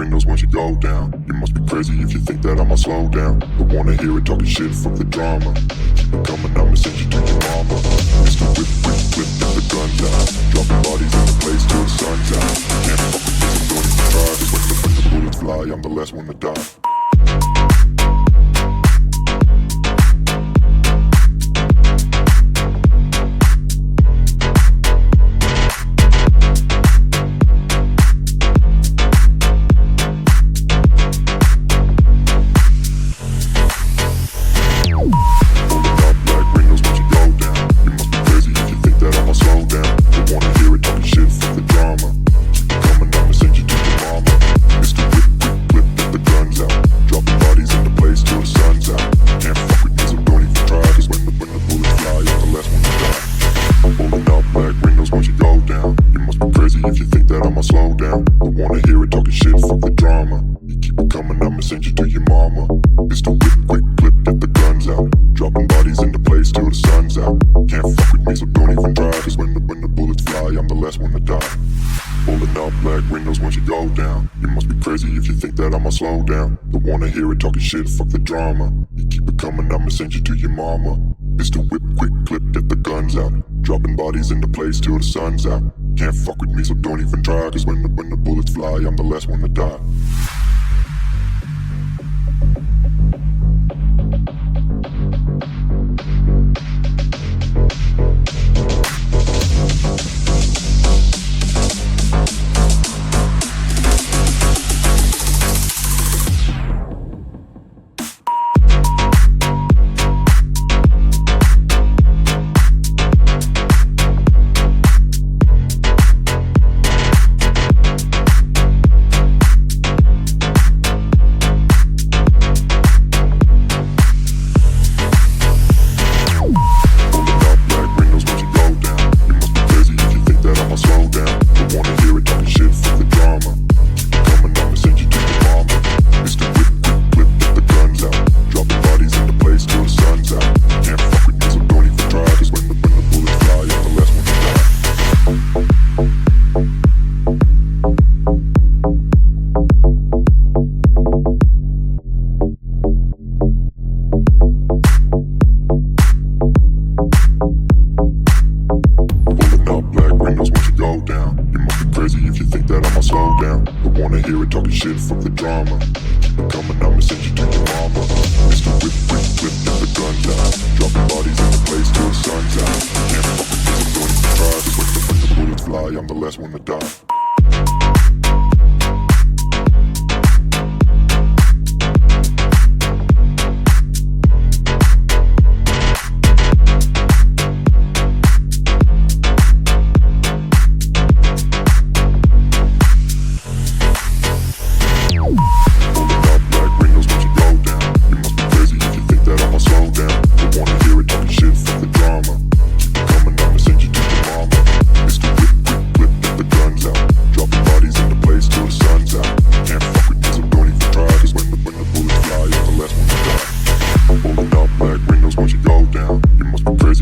windows once you go down. You must be crazy if you think that I'ma slow down. Don't wanna hear it talking shit, fuck the drama. Keep it coming, I'ma send you to your mama. Mr. Whip, whip, whip, get the guns out. Dropping bodies in the place till the sun's out. Can't fuck with this, I'm going to try. Cause when the bullets fly, I'm the last one to die. If you think that I'ma slow down, don't wanna hear it talking shit, fuck the drama. You keep it coming, I'ma send you to your mama. It's the whip, quick clip, get the guns out. Dropping bodies into place till the sun's out. Can't fuck with me, so don't even try. Cause when the bullets fly, I'm the last one to die. Pulling up black windows once you go down. You must be crazy if you think that I'ma slow down. Don't wanna hear it talking shit, fuck the drama. You keep it coming, I'ma send you to your mama. It's the whip, quick clip, get the guns out. Dropping bodies into place till the sun's out. Can't fuck with me, so don't even try. Cause when the bullets fly, I'm the last one to die. If you think that I'ma slow down, don't wanna hear it talking shit, fuck the drama. Keep it coming, I'ma send you to your mama. Mr. Whip, whip, whip, get the guns out. Dropping bodies in the place till the sun's out. Can't fuck with this, I'm going to try. Cause when the bullets fly, I'm the last one to die.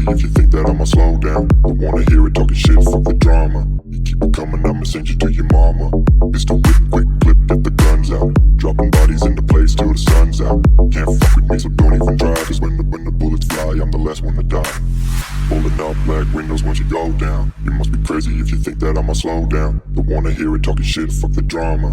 If you think that I'ma slow down, don't wanna hear it talking shit, fuck the drama. You keep it coming, I'ma send you to your mama. It's the whip, quick clip, get the guns out. Dropping bodies into place till the sun's out. Can't fuck with me, so don't even try. Cause when the bullets fly, I'm the last one to die. Pulling up black windows once you go down. You must be crazy if you think that I'ma slow down. Don't wanna hear it talking shit, fuck the drama.